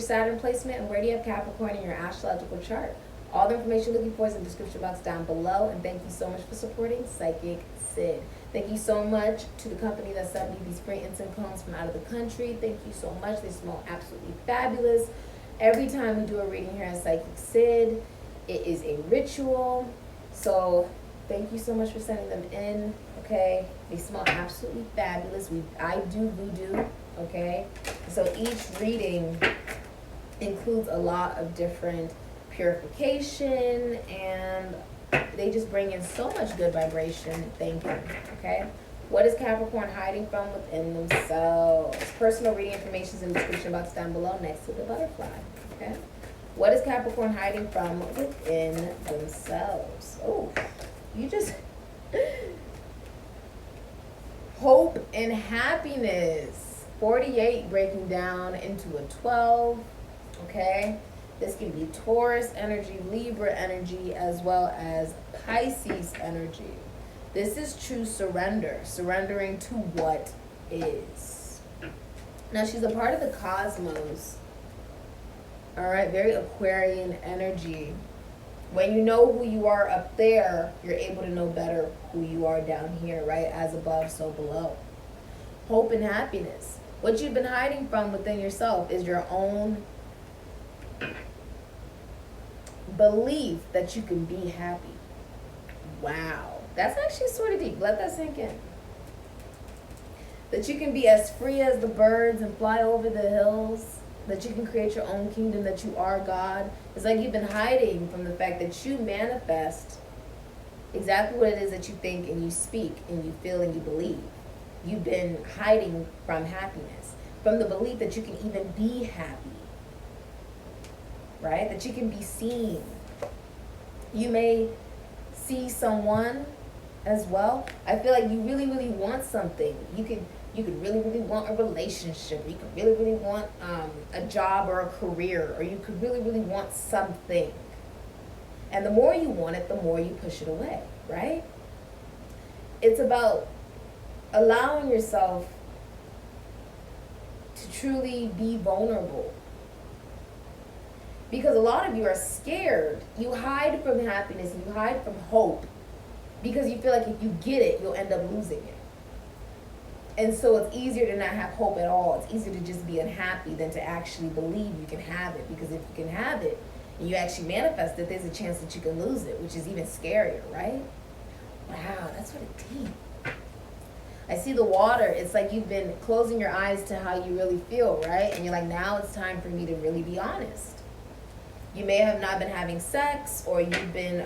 Saturn placement, and where do you have Capricorn in your astrological chart? All the information you're looking for is in the description box down below. And thank you so much for supporting Sikiksyd. Thank you so much to the company that sent me these free incense cones from out of the country. Thank you so much. They smell absolutely fabulous. Every time we do a reading here at Sikiksyd, it is a ritual. So thank you so much for sending them in. Okay, they smell absolutely fabulous. I do voodoo. Okay, so each reading includes a lot of different purification, and they just bring in so much good vibration. Thank you. Okay, what is Capricorn hiding from within themselves? Personal reading information is in the description box down below next to the butterfly. Okay, what is Capricorn hiding from within themselves? Oh, you just hope and happiness. 48 breaking down into a 12. Okay, this can be Taurus energy, Libra energy, as well as Pisces energy. This is true surrender, surrendering to what is. Now, she's a part of the cosmos. All right, very Aquarian energy. When you know who you are up there, you're able to know better who you are down here, right? As above, so below. Hope and happiness. What you've been hiding from within yourself is your own belief that you can be happy. Wow. That's actually sort of deep. Let that sink in. That you can be as free as the birds and fly over the hills. That you can create your own kingdom, that you are God. It's like you've been hiding from the fact that you manifest exactly what it is that you think and you speak and you feel and you believe. You've been hiding from happiness, from the belief that you can even be happy, right? That you can be seen. You may see someone as well. I feel like you really, really want something. You could really, really want a relationship. You could really, really want a job or a career, or you could really, really want something. And the more you want it, the more you push it away, right? It's about allowing yourself to truly be vulnerable. Because a lot of you are scared. You hide from happiness, you hide from hope, because you feel like if you get it, you'll end up losing it. And so it's easier to not have hope at all. It's easier to just be unhappy than to actually believe you can have it. Because if you can have it, and you actually manifest it, there's a chance that you can lose it, which is even scarier, right? Wow, that's what it did. I see the water. It's like you've been closing your eyes to how you really feel, right? And you're like, now it's time for me to really be honest. You may have not been having sex, or you've been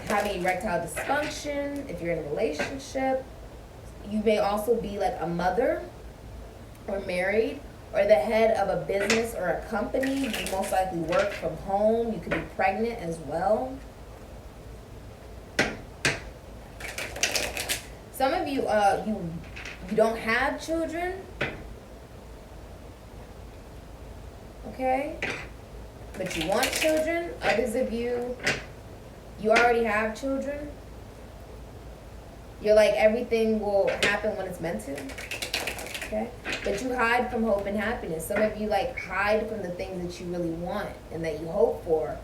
having erectile dysfunction if you're in a relationship. You may also be like a mother or married or the head of a business or a company. You most likely work from home. You could be pregnant as well. Some of you, you don't have children, okay? But you want children. Others of you, you already have children. You're like, everything will happen when it's meant to, okay? But you hide from hope and happiness. Some of you like hide from the things that you really want and that you hope for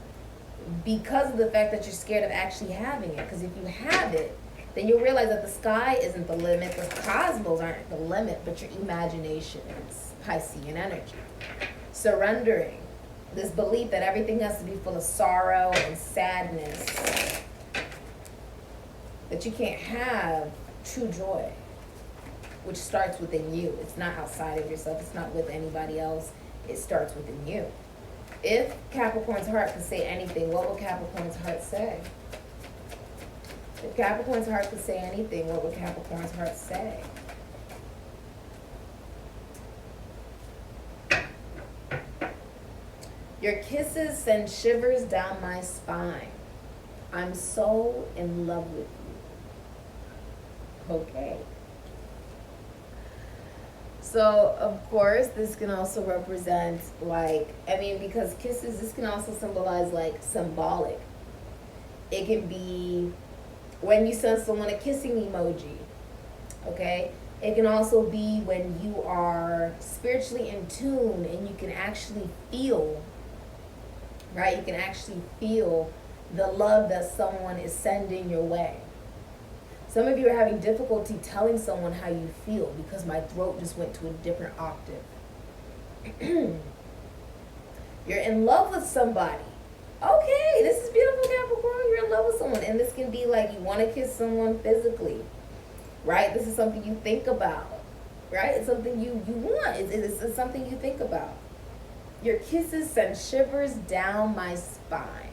because of the fact that you're scared of actually having it. Because if you have it, then you'll realize that the sky isn't the limit, the cosmos aren't the limit, but your imagination is. Piscean energy. Surrendering. This belief that everything has to be full of sorrow and sadness. That you can't have true joy, which starts within you. It's not outside of yourself. It's not with anybody else. It starts within you. If Capricorn's heart could say anything, what will Capricorn's heart say? If Capricorn's heart could say anything, what would Capricorn's heart say? Your kisses send shivers down my spine. I'm so in love with you. Okay. So, of course, this can also represent, like, because kisses, this can also symbolize, like, symbolic. It can be when you send someone a kissing emoji, okay? It can also be when you are spiritually in tune and you can actually feel, right? You can actually feel the love that someone is sending your way. Some of you are having difficulty telling someone how you feel because my throat just went to a different octave. You're in love with somebody. Okay, this is beautiful, Capricorn. You're in love with someone. And this can be like you want to kiss someone physically, right? This is something you think about, right? It's something you want. It's something you think about. Your kisses send shivers down my spine.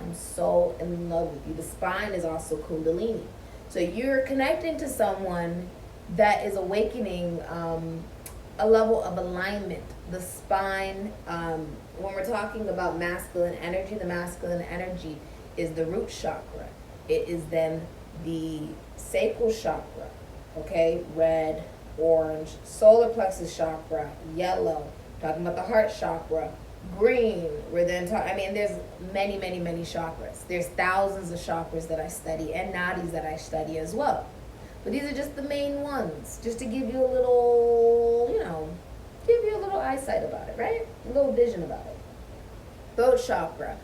I'm so in love with you. The spine is also Kundalini. So you're connecting to someone that is awakening a level of alignment. The spine, when we're talking about masculine energy, the masculine energy is the root chakra. It is then the sacral chakra, okay? Red, orange, solar plexus chakra, yellow, talking about the heart chakra, green. We're then talking, I mean, there's many, many, many chakras. There's thousands of chakras that I study and nadis that I study as well. But these are just the main ones, just to give you a little, give you a little eyesight about it, right? A little vision about it. Throat chakra,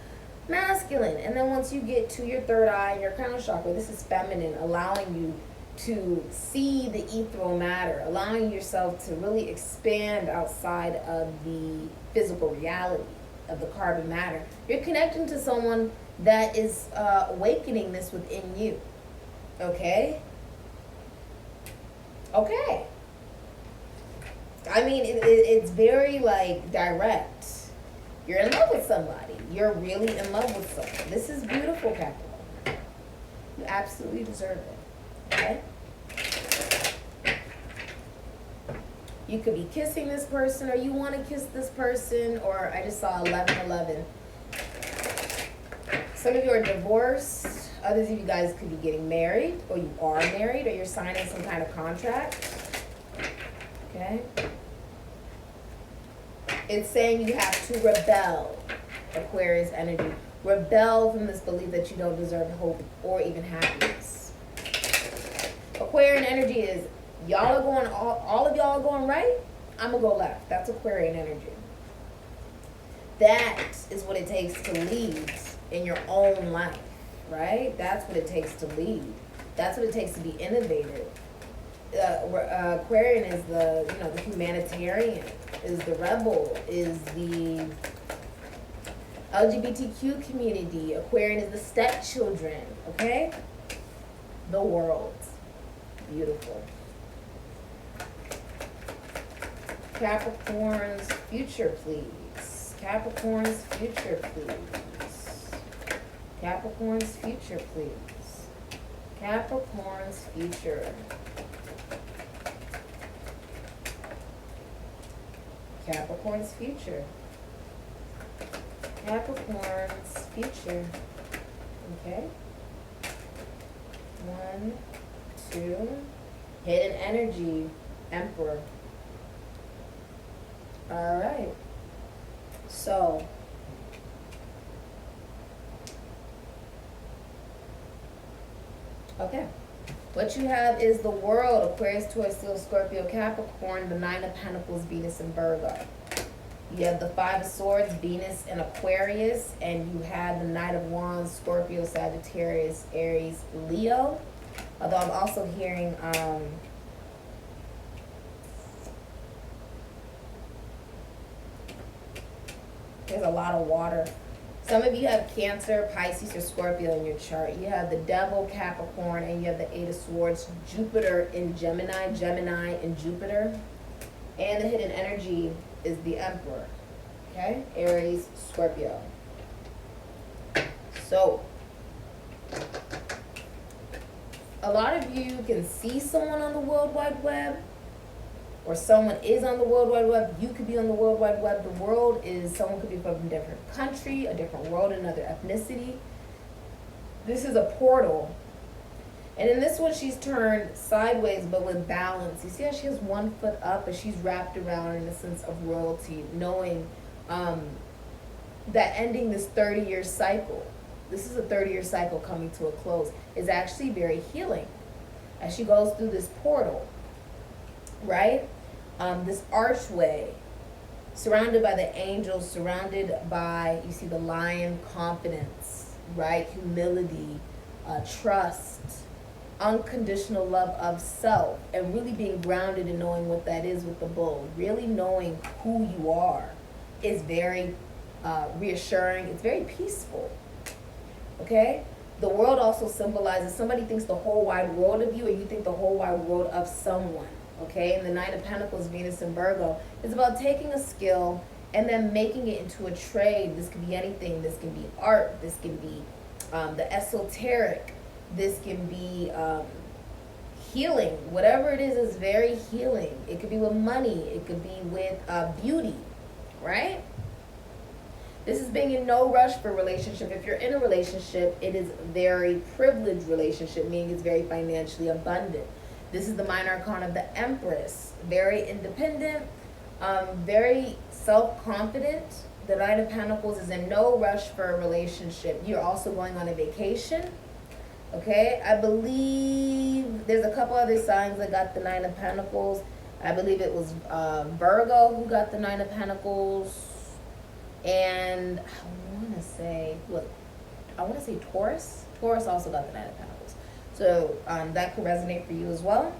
masculine. And then once you get to your third eye and your crown chakra, this is feminine, allowing you to see the ethereal matter, allowing yourself to really expand outside of the physical reality of the carbon matter. You're connecting to someone that is awakening this within you. Okay? Okay. I mean, it's very, like, direct. You're in love with somebody. You're really in love with someone. This is beautiful, Capricorn. You absolutely deserve it. Okay? You could be kissing this person, or you want to kiss this person, or I just saw 1111. Some of you are divorced. Others of you guys could be getting married, or you are married, or you're signing some kind of contract. Okay? It's saying you have to rebel, Aquarius energy. Rebel from this belief that you don't deserve hope or even happiness. Aquarian energy is, y'all are going, all of y'all are going right, I'm going to go left. That's Aquarian energy. That is what it takes to lead in your own life, right? That's what it takes to lead. That's what it takes to be innovative. Aquarian is the humanitarian, is the rebel, is the LGBTQ community. Aquarian is the stepchildren, okay? The world. Beautiful. Capricorn's future, please. Capricorn's future, please. Capricorn's future, please. Capricorn's future. Capricorn's future. Capricorn's future. Okay. 1, 2. Hidden energy. Emperor. All right. So, okay. What you have is the world, Aquarius, Taurus, Leo, Scorpio, Capricorn, the 9 of Pentacles, Venus, and Virgo. You have the 5 of Swords, Venus, and Aquarius, and you have the Knight of Wands, Scorpio, Sagittarius, Aries, Leo. Although I'm also hearing there's a lot of water. Some of you have Cancer, Pisces, or Scorpio in your chart. You have the Devil, Capricorn, and you have the 8 of Swords, Jupiter in Gemini, and Jupiter. And the hidden energy is the Emperor. Okay? Aries, Scorpio. So, a lot of you can see someone on the World Wide Web, or someone is on the World Wide Web. You could be on the World Wide Web. The world is, someone could be from a different country, a different world, another ethnicity. This is a portal. And in this one, she's turned sideways, but with balance. You see how she has one foot up, but she's wrapped around in a sense of royalty, knowing that ending this 30-year cycle, this is a 30-year cycle coming to a close, is actually very healing. As she goes through this portal, right? This archway, surrounded by the angels, surrounded by, you see the lion, confidence, right? Humility, trust, unconditional love of self, and really being grounded in knowing what that is with the bull. Really knowing who you are is very reassuring. It's very peaceful, okay? The world also symbolizes, somebody thinks the whole wide world of you, and you think the whole wide world of someone, okay? And the Nine of Pentacles, Venus and Virgo, is about taking a skill and then making it into a trade. This could be anything. This can be art. This can be the esoteric. This can be healing. Whatever it is very healing. It could be with money. It could be with beauty, right? This is being in no rush for a relationship. If you're in a relationship, it is a very privileged relationship, meaning it's very financially abundant. This is the minor arcana of the Empress. Very independent, very self-confident. The Nine of Pentacles is in no rush for a relationship. You're also going on a vacation. Okay, I believe there's a couple other signs that got the Nine of Pentacles. I believe it was Virgo who got the Nine of Pentacles. And I want to say Taurus. Taurus also got the Nine of Pentacles. So that could resonate for you as well.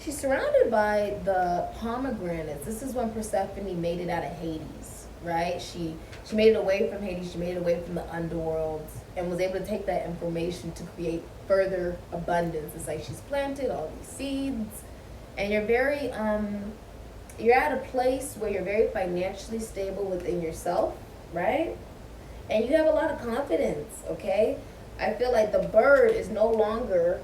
She's surrounded by the pomegranates. This is when Persephone made it out of Hades, right? She made it away from Hades. She made it away from the underworld and was able to take that information to create further abundance. It's like she's planted all these seeds. And you're very, you're at a place where you're very financially stable within yourself, right? And you have a lot of confidence, okay? I feel like the bird is no longer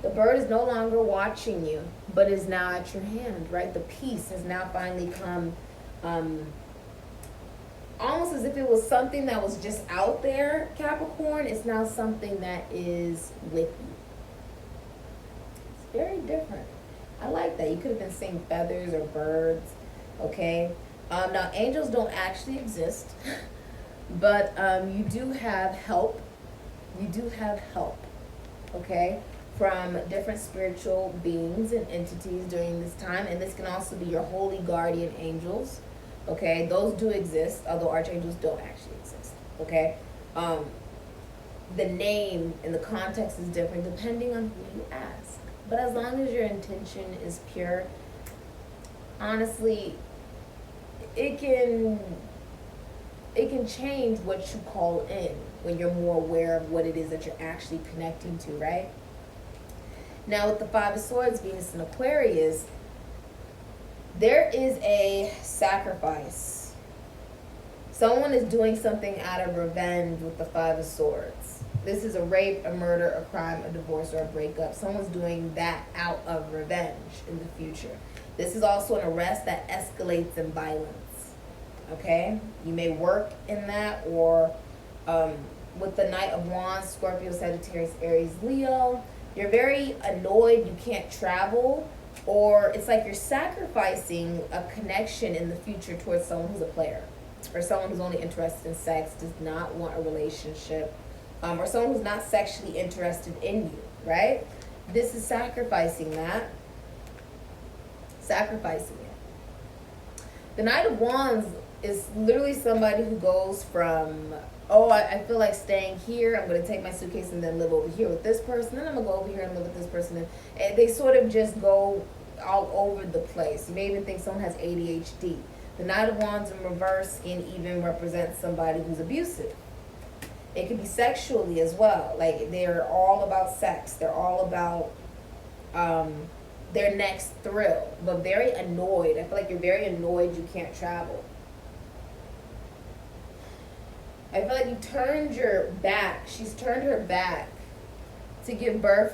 watching you, but is now at your hand, right? The peace has now finally come, almost as if it was something that was just out there, Capricorn. It's now something that is with you. Very different. I like that. You could have been seeing feathers or birds, okay? Now, angels don't actually exist, but you do have help. You do have help, okay, from different spiritual beings and entities during this time. And this can also be your holy guardian angels, okay? Those do exist, although archangels don't actually exist, okay? The name and the context is different depending on who you ask. But as long as your intention is pure, honestly, it can change what you call in when you're more aware of what it is that you're actually connecting to, right? Now with the Five of Swords, Venus and Aquarius, there is a sacrifice. Someone is doing something out of revenge with the Five of Swords. This is a rape, a murder, a crime, a divorce, or a breakup. Someone's doing that out of revenge in the future. This is also an arrest that escalates in violence, okay? You may work in that, or with the Knight of Wands, Scorpio, Sagittarius, Aries, Leo, you're very annoyed you can't travel, or it's like you're sacrificing a connection in the future towards someone who's a player, or someone who's only interested in sex, does not want a relationship, or someone who's not sexually interested in you, right? This is sacrificing that. Sacrificing it. The Knight of Wands is literally somebody who goes from, oh, I feel like staying here. I'm going to take my suitcase and then live over here with this person. Then I'm going to go over here and live with this person. And they sort of just go all over the place. You may even think someone has ADHD. The Knight of Wands in reverse can even represent somebody who's abusive. It could be sexually as well. Like, they're all about sex. They're all about their next thrill. But very annoyed. I feel like you're very annoyed you can't travel. I feel like you turned your back. She's turned her back to give birth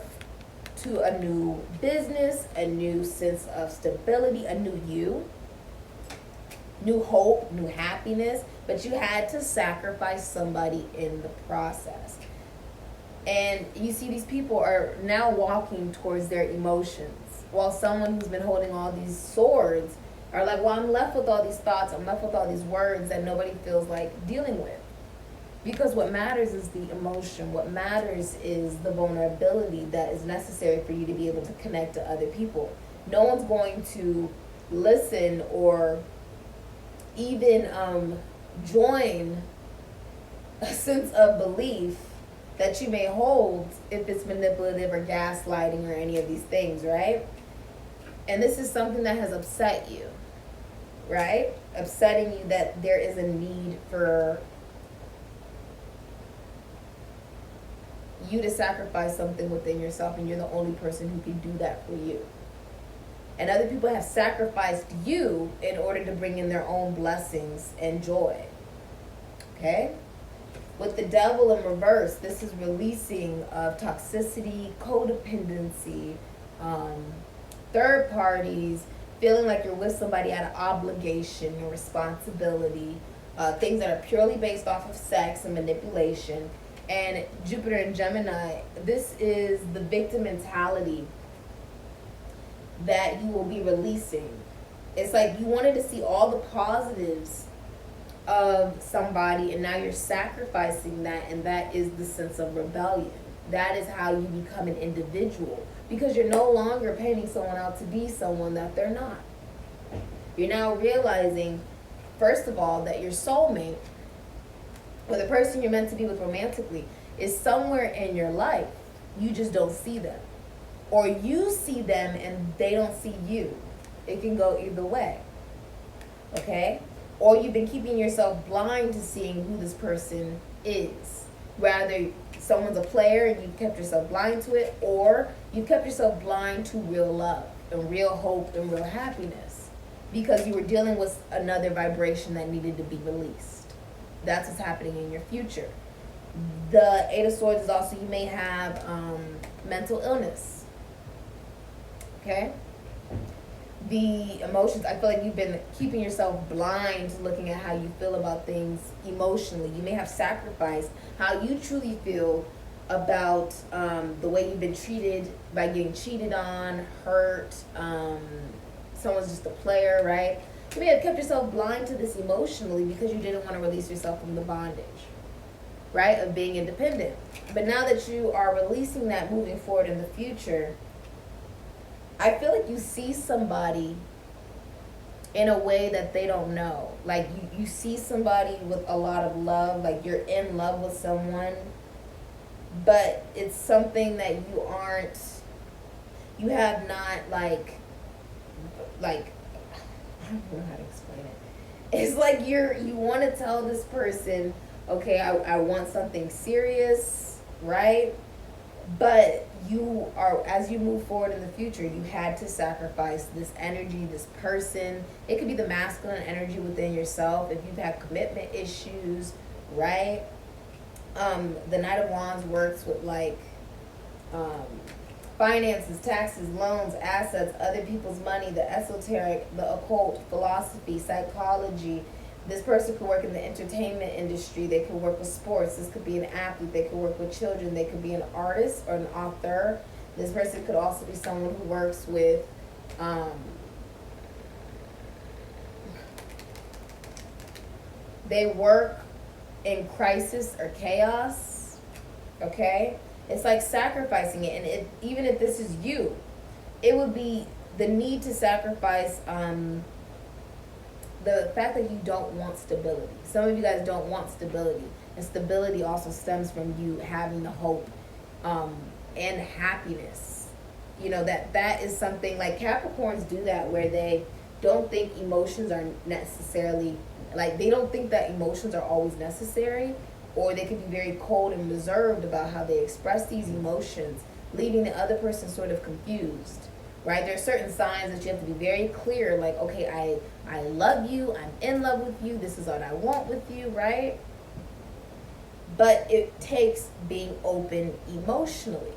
to a new business, a new sense of stability, a new you, new hope, new happiness. But you had to sacrifice somebody in the process. And you see these people are now walking towards their emotions, while someone who's been holding all these swords are like, well, I'm left with all these thoughts, I'm left with all these words that nobody feels like dealing with. Because what matters is the emotion. What matters is the vulnerability that is necessary for you to be able to connect to other people. No one's going to listen or even join a sense of belief that you may hold if it's manipulative or gaslighting or any of these things, right? And this is something that has upset you, right? Upsetting you that there is a need for you to sacrifice something within yourself, and you're the only person who can do that for you. And other people have sacrificed you in order to bring in their own blessings and joy. Okay? With the devil in reverse, this is releasing of toxicity, codependency, third parties, feeling like you're with somebody out of obligation and responsibility, things that are purely based off of sex and manipulation. And Jupiter and Gemini, this is the victim mentality that you will be releasing. It's like you wanted to see all the positives of somebody, and now you're sacrificing that, and that is the sense of rebellion. That is how you become an individual, because you're no longer painting someone out to be someone that they're not. You're now realizing, first of all, that your soulmate, or the person you're meant to be with romantically, is somewhere in your life. You just don't see them. Or you see them and they don't see you. It can go either way. Okay? Or you've been keeping yourself blind to seeing who this person is. Rather, someone's a player and you've kept yourself blind to it, or you kept yourself blind to real love and real hope and real happiness because you were dealing with another vibration that needed to be released. That's what's happening in your future. The Eight of Swords is also, you may have mental illness. Okay? The emotions, I feel like you've been keeping yourself blind to looking at how you feel about things emotionally. You may have sacrificed how you truly feel about the way you've been treated by getting cheated on, hurt, someone's just a player, right? You may have kept yourself blind to this emotionally because you didn't want to release yourself from the bondage, right, of being independent. But now that you are releasing that, moving forward in the future, I feel like you see somebody in a way that they don't know. Like you see somebody with a lot of love, like you're in love with someone, but it's something that you have not like, I don't know how to explain it. It's like you want to tell this person, okay, I want something serious, right? But you are, as you move forward in the future, you had to sacrifice this energy, this person. It could be the masculine energy within yourself if you've had commitment issues, right? The Knight of Wands works with like finances, taxes, loans, assets, other people's money, the esoteric, the occult, philosophy, psychology. This person could work in the entertainment industry. They could work with sports. This could be an athlete. They could work with children. They could be an artist or an author. This person could also be someone who works with they work in crisis or chaos. Okay? It's like sacrificing it. And even if this is you, it would be the need to sacrifice the fact that you don't want stability. Some of you guys don't want stability. And stability also stems from you having the hope and happiness. You know, that is something like Capricorns do that, where they don't think emotions are necessarily, like they don't think that emotions are always necessary, or they could be very cold and reserved about how they express these emotions, leaving the other person sort of confused. Right? There are certain signs that you have to be very clear, like, okay, I love you, I'm in love with you, this is what I want with you, right? But it takes being open emotionally.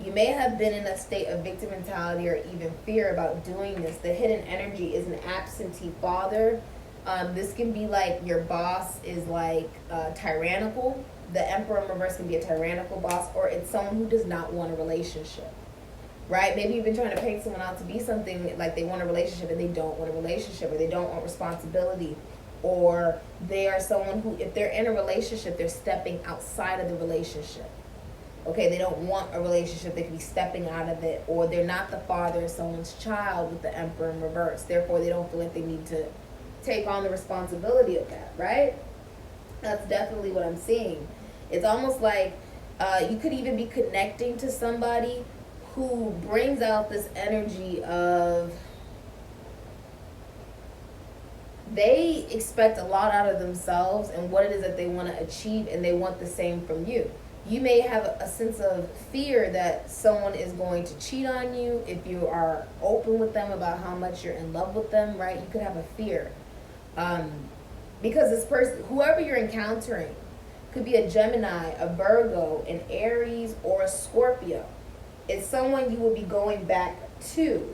You may have been in a state of victim mentality or even fear about doing this. The hidden energy is an absentee father. This can be like your boss is like tyrannical. The Emperor in reverse can be a tyrannical boss, or it's someone who does not want a relationship. Right? Maybe you've been trying to paint someone out to be something, like they want a relationship and they don't want a relationship, or they don't want responsibility, or they are someone who, if they're in a relationship, they're stepping outside of the relationship. Okay, they don't want a relationship, they could be stepping out of it, or they're not the father of someone's child with the Emperor in reverse. Therefore, they don't feel like they need to take on the responsibility of that, right? That's definitely what I'm seeing. It's almost like you could even be connecting to somebody who brings out this energy of, they expect a lot out of themselves and what it is that they want to achieve, and they want the same from you. You may have a sense of fear that someone is going to cheat on you if you are open with them about how much you're in love with them, right? You could have a fear. Because this person, whoever you're encountering, could be a Gemini, a Virgo, an Aries, or a Scorpio. It's someone you will be going back to.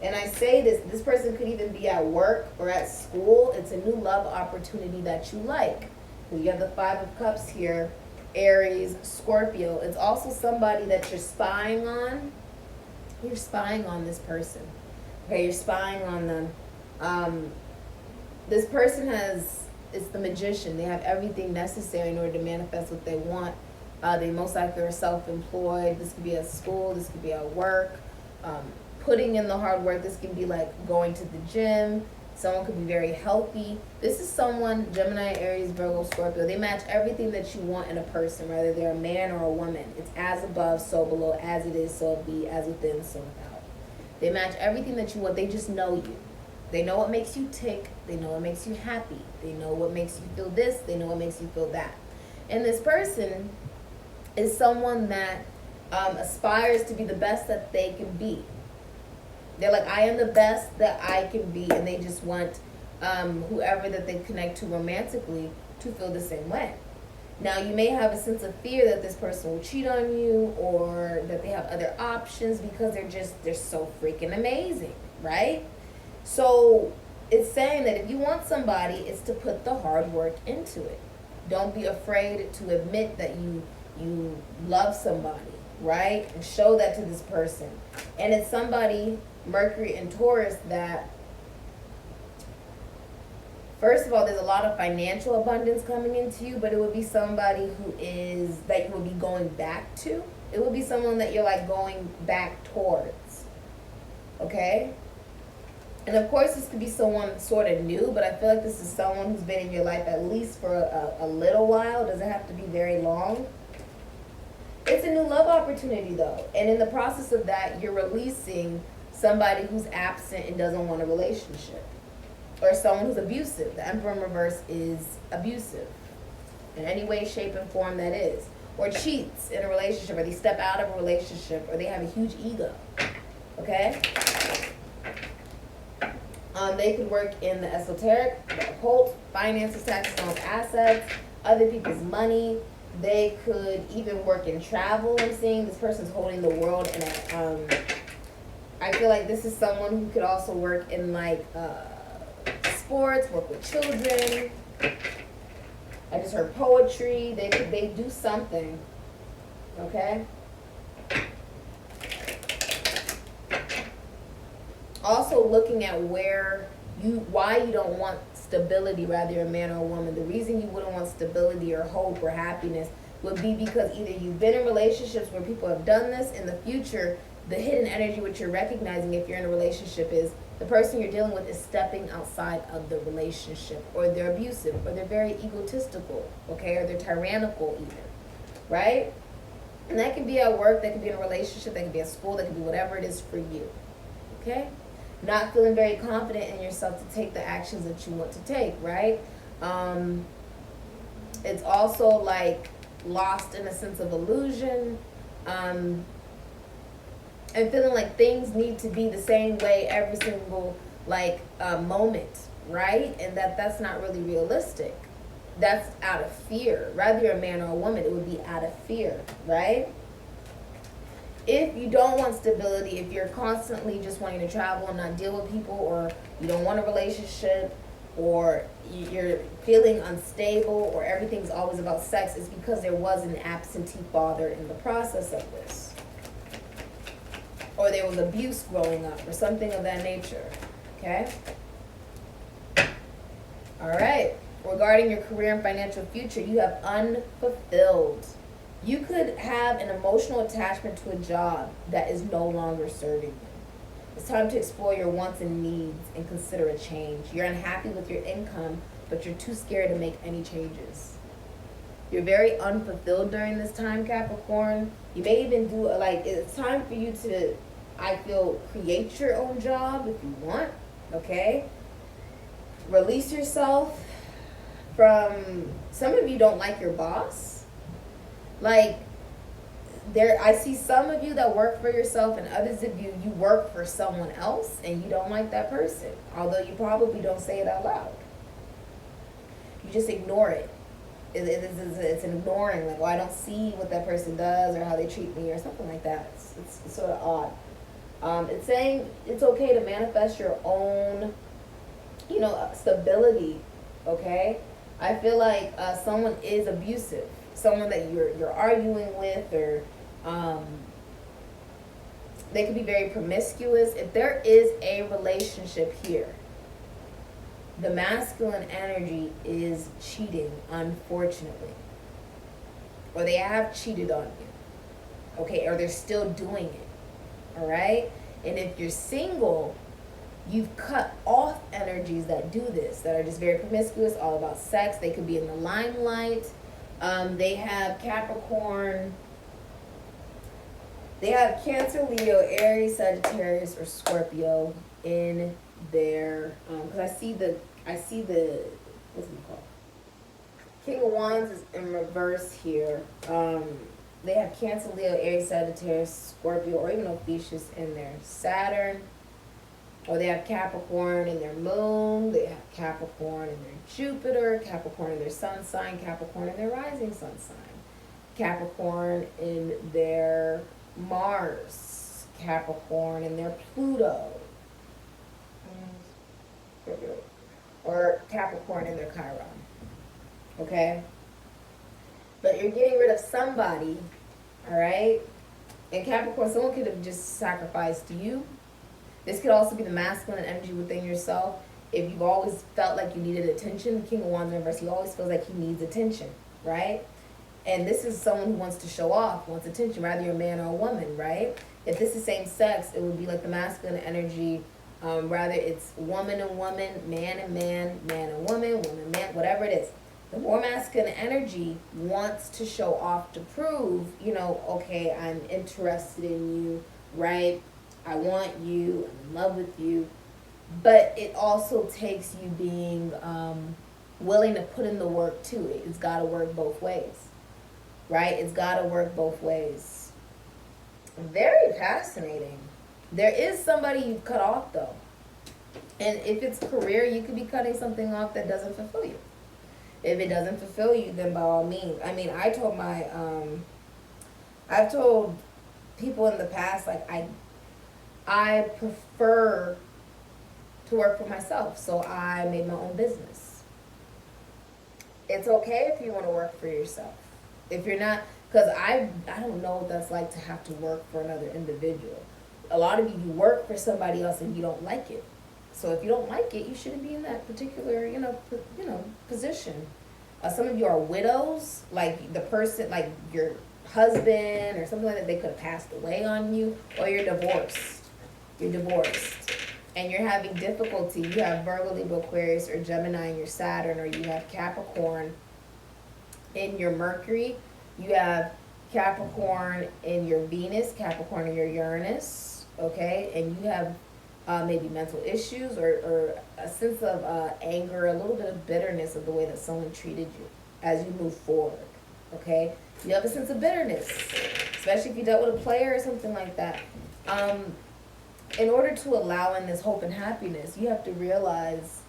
And I say this person could even be at work or at school. It's a new love opportunity that you like. You have the Five of Cups here, Aries, Scorpio. It's also somebody that you're spying on. You're spying on this person. Okay, you're spying on them. This person it's the Magician. They have everything necessary in order to manifest what they want. They most likely are self-employed. This could be at school. This could be at work. Putting in the hard work. This can be like going to the gym. Someone could be very healthy. This is someone, Gemini, Aries, Virgo, Scorpio. They match everything that you want in a person, whether they're a man or a woman. It's as above, so below, as it is, so it be, as within, so without. They match everything that you want. They just know you. They know what makes you tick. They know what makes you happy. They know what makes you feel this. They know what makes you feel that. And this person is someone that aspires to be the best that they can be. They're like, I am the best that I can be, and they just want whoever that they connect to romantically to feel the same way. Now, you may have a sense of fear that this person will cheat on you, or that they have other options because they're so freaking amazing, right? So it's saying that if you want somebody, it's to put the hard work into it. Don't be afraid to admit that you love somebody, right? And show that to this person. And it's somebody, Mercury and Taurus, that first of all, there's a lot of financial abundance coming into you, but it would be somebody that you would be going back to. It would be someone that you're like going back towards. Okay? And of course, this could be someone sort of new, but I feel like this is someone who's been in your life at least for a little while. It doesn't have to be very long. It's a new love opportunity, though. And in the process of that, you're releasing somebody who's absent and doesn't want a relationship. Or someone who's abusive. The Emperor in reverse is abusive. In any way, shape, and form that is. Or cheats in a relationship, or they step out of a relationship, or they have a huge ego. Okay? They could work in the esoteric, the occult, finances, taxes, loans, assets, other people's money. They could even work in travel. I'm seeing this person's holding the world in a, I feel like this is someone who could also work in like sports, work with children. I just heard poetry. They do something. Okay? Also looking at why you don't want stability, rather you're a man or a woman. The reason you wouldn't want stability or hope or happiness would be because either you've been in relationships where people have done this. In the future, the hidden energy which you're recognizing if you're in a relationship is the person you're dealing with is stepping outside of the relationship, or they're abusive, or they're very egotistical, okay, or they're tyrannical even, right? And that can be at work, that can be in a relationship, that can be at school, that can be whatever it is for you, okay? Not feeling very confident in yourself to take the actions that you want to take, right? It's also like lost in a sense of illusion, and feeling like things need to be the same way every single moment, right? And that's not really realistic. That's out of fear. Rather you're a man or a woman, it would be out of fear, right? If you don't want stability, if you're constantly just wanting to travel and not deal with people, or you don't want a relationship, or you're feeling unstable, or everything's always about sex, it's because there was an absentee father in the process of this. Or there was abuse growing up, or something of that nature, okay? All right. Regarding your career and financial future, you have unfulfilled. You could have an emotional attachment to a job that is no longer serving you. It's time to explore your wants and needs and consider a change. You're unhappy with your income, but you're too scared to make any changes. You're very unfulfilled during this time, Capricorn. You may even do, like, it's time for you to, I feel, create your own job if you want, okay? Release yourself from, some of you don't like your boss. Like, I see some of you that work for yourself, and others of you, you work for someone else and you don't like that person. Although you probably don't say it out loud. You just ignore it. It's an ignoring, like, well, I don't see what that person does or how they treat me or something like that. It's sort of odd. It's saying it's okay to manifest your own, stability, okay? I feel like someone is abusive. Someone that you're arguing with, or they could be very promiscuous. If there is a relationship here, the masculine energy is cheating, unfortunately. Or they have cheated on you, okay? Or they're still doing it, all right? And if you're single, you've cut off energies that do this, that are just very promiscuous, all about sex. They could be in the limelight. They have Capricorn. They have Cancer, Leo, Aries, Sagittarius, or Scorpio in their, because I see the, what's it called? King of Wands is in reverse here. They have Cancer, Leo, Aries, Sagittarius, Scorpio, or even Ophiuchus in their Saturn. Or they have Capricorn in their moon. They have Capricorn in their Jupiter, Capricorn in their sun sign, Capricorn in their rising sun sign, Capricorn in their Mars, Capricorn in their Pluto, or Capricorn in their Chiron. Okay? But you're getting rid of somebody, all right? And Capricorn, someone could have just sacrificed you. This could also be the masculine energy within yourself. If you've always felt like you needed attention, the King of Wands in reverse, he always feels like he needs attention, right? And this is someone who wants to show off, wants attention, whether you're a man or a woman, right? If this is same sex, it would be like the masculine energy. Rather, it's woman and woman, man and man, man and woman, woman, man, whatever it is. The more masculine energy wants to show off to prove, okay, I'm interested in you, right? I want you, I'm in love with you. But it also takes you being willing to put in the work too. It's got to work both ways, right? It's got to work both ways. Very fascinating. There is somebody you've cut off though. And if it's career, you could be cutting something off that doesn't fulfill you. If it doesn't fulfill you, then by all means. I mean, I've told people in the past, like, I prefer to work for myself, so I made my own business. It's okay if you want to work for yourself. If you're not, because I don't know what that's like to have to work for another individual. A lot of you work for somebody else and you don't like it. So if you don't like it, you shouldn't be in that particular, position. Some of you are widows, like the person, like your husband or something like that, they could have passed away on you, or you're divorced. You're divorced. And you're having difficulty. You have Virgo, Libra, Aquarius, or Gemini in your Saturn, or you have Capricorn in your Mercury. You have Capricorn in your Venus, Capricorn in your Uranus, okay? And you have maybe mental issues or a sense of anger, a little bit of bitterness of the way that someone treated you as you move forward, okay? You have a sense of bitterness, especially if you dealt with a player or something like that. In order to allow in this hope and happiness, you have to realize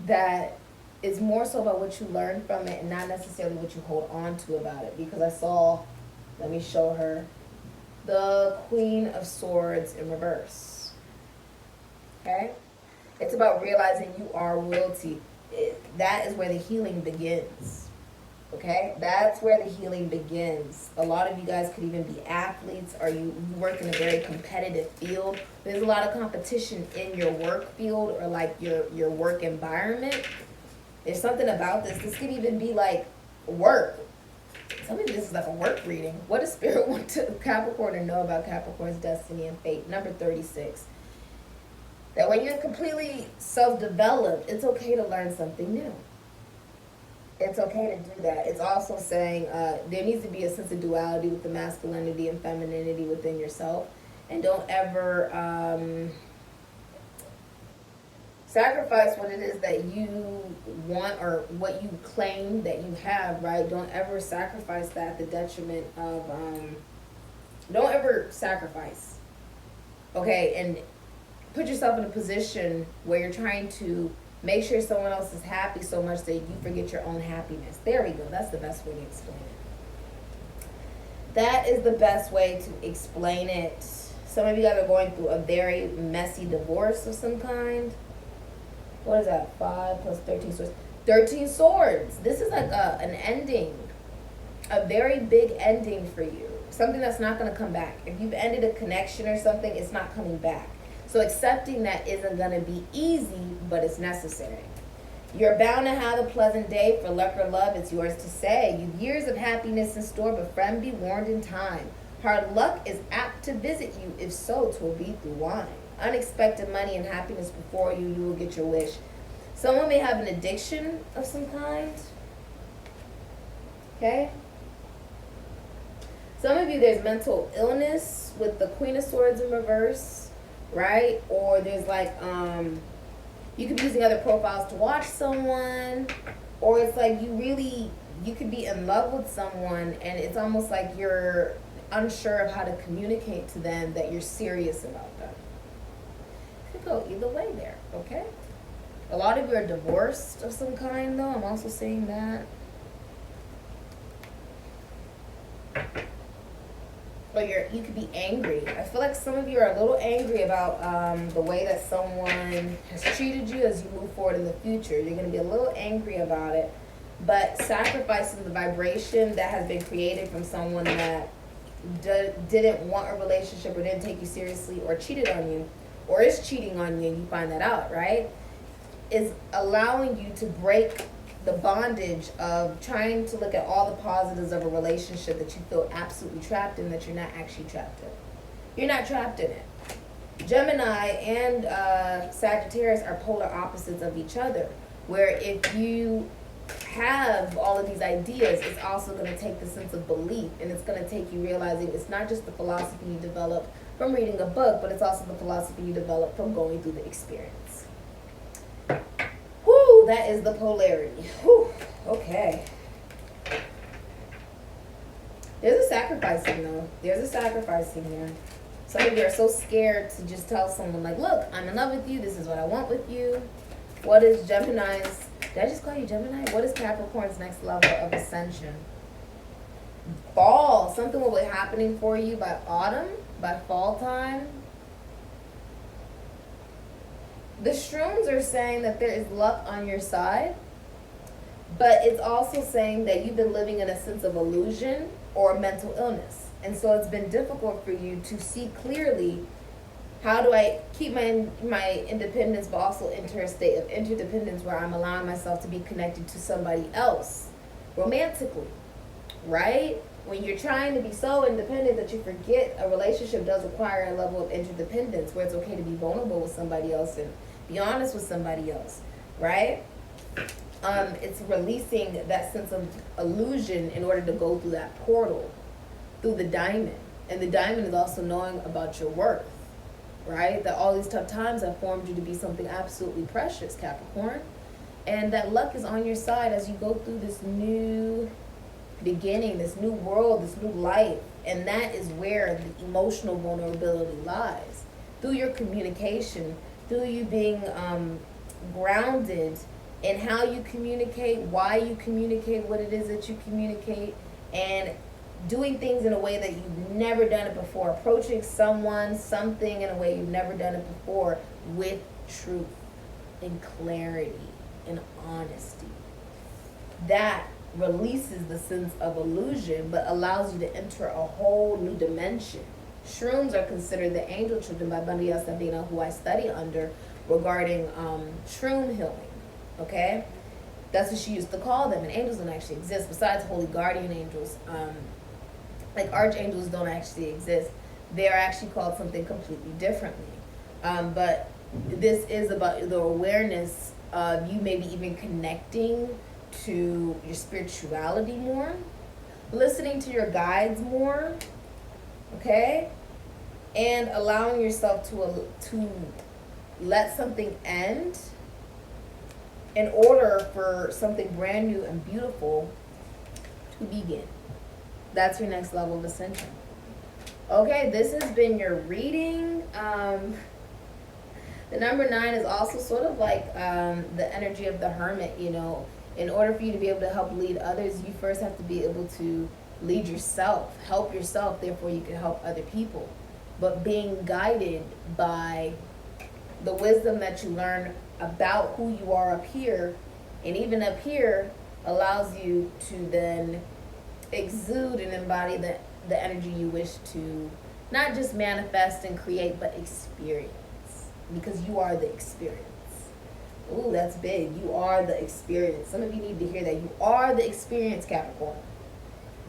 that it's more so about what you learn from it and not necessarily what you hold on to about it. Because I saw, let me show her, the Queen of Swords in reverse. Okay? It's about realizing you are royalty. That is where the healing begins. Okay? That's where the healing begins. A lot of you guys could even be athletes, or you work in a very competitive field. There's a lot of competition in your work field or like your work environment. There's something about this. This could even be like work. Some of this is like a work reading. What does Spirit want to Capricorn to know about Capricorn's destiny and fate? Number 36. That when you're completely self-developed, it's okay to learn something new. It's okay to do that. It's also saying there needs to be a sense of duality with the masculinity and femininity within yourself. And don't ever sacrifice what it is that you want or what you claim that you have, right? Don't ever sacrifice that at the detriment of, don't ever sacrifice, okay? And put yourself in a position where you're trying to make sure someone else is happy so much that you forget your own happiness. There we go. That's the best way to explain it. That is the best way to explain it. Some of you guys are going through a very messy divorce of some kind. What is that? 5 plus 13 swords. 13 swords. This is like an ending. A very big ending for you. Something that's not going to come back. If you've ended a connection or something, it's not coming back. So accepting that isn't going to be easy, but it's necessary. You're bound to have a pleasant day. For luck or love, it's yours to say. You've years of happiness in store, but friend, be warned in time. Hard luck is apt to visit you. If so, 'twill be through wine. Unexpected money and happiness before you. You will get your wish. Someone may have an addiction of some kind. Okay? Some of you, there's mental illness with the Queen of Swords in reverse. Right? Or there's like, you could be using other profiles to watch someone, or it's like you could be in love with someone and it's almost like you're unsure of how to communicate to them that you're serious about them. It could go either way there, okay? A lot of you are divorced of some kind though. I'm also seeing that. But you could be angry. I feel like some of you are a little angry about the way that someone has treated you as you move forward in the future. You're going to be a little angry about it. But sacrificing the vibration that has been created from someone that didn't want a relationship or didn't take you seriously or cheated on you or is cheating on you and you find that out, right? Is allowing you to break the bondage of trying to look at all the positives of a relationship that you feel absolutely trapped in, that you're not actually trapped in. You're not trapped in it. Gemini and Sagittarius are polar opposites of each other, where if you have all of these ideas, it's also going to take the sense of belief, and it's going to take you realizing it's not just the philosophy you develop from reading a book, but it's also the philosophy you develop from going through the experience. That is the polarity. Whew. Okay. There's a sacrificing though. There's a sacrificing here. Some of you are so scared to just tell someone like, look, I'm in love with you. This is what I want with you. What is Gemini's? Did I just call you Gemini? What is Capricorn's next level of ascension? Fall. Something will be happening for you by autumn, by fall time. The shrooms are saying that there is luck on your side, but it's also saying that you've been living in a sense of illusion or mental illness. And so it's been difficult for you to see clearly, how do I keep my independence but also enter a state of interdependence where I'm allowing myself to be connected to somebody else romantically, right? When you're trying to be so independent that you forget a relationship does require a level of interdependence where it's okay to be vulnerable with somebody else and be honest with somebody else, right? It's releasing that sense of illusion in order to go through that portal, through the diamond. And the diamond is also knowing about your worth, right? That all these tough times have formed you to be something absolutely precious, Capricorn. And that luck is on your side as you go through this new beginning, this new world, this new life. And that is where the emotional vulnerability lies. Through your communication, through you being grounded in how you communicate, why you communicate, what it is that you communicate, and doing things in a way that you've never done it before. Approaching someone, something in a way you've never done it before with truth and clarity and honesty. That releases the sense of illusion, but allows you to enter a whole new dimension. Shrooms are considered the angel children by Bandia Sabina, who I study under, regarding shroom healing, okay? That's what she used to call them. And angels don't actually exist besides holy guardian angels. Like archangels don't actually exist. They are actually called something completely differently. But this is about the awareness of you maybe even connecting to your spirituality more, listening to your guides more, okay, and allowing yourself to let something end in order for something brand new and beautiful to begin. That's your next level of ascension. Okay, this has been your reading. The number 9 is also sort of like the energy of the hermit, you know. In order for you to be able to help lead others, you first have to be able to lead yourself, help yourself, therefore you can help other people. But being guided by the wisdom that you learn about who you are up here, and even up here, allows you to then exude and embody the energy you wish to not just manifest and create, but experience. Because you are the experience. Ooh, that's big. You are the experience. Some of you need to hear that. You are the experience, Capricorn.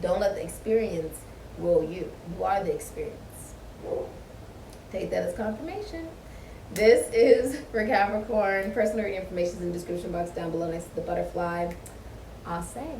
Don't let the experience rule you. You are the experience. Take that as confirmation. This is for Capricorn. Personal reading information is in the description box down below next to the butterfly. I'll say.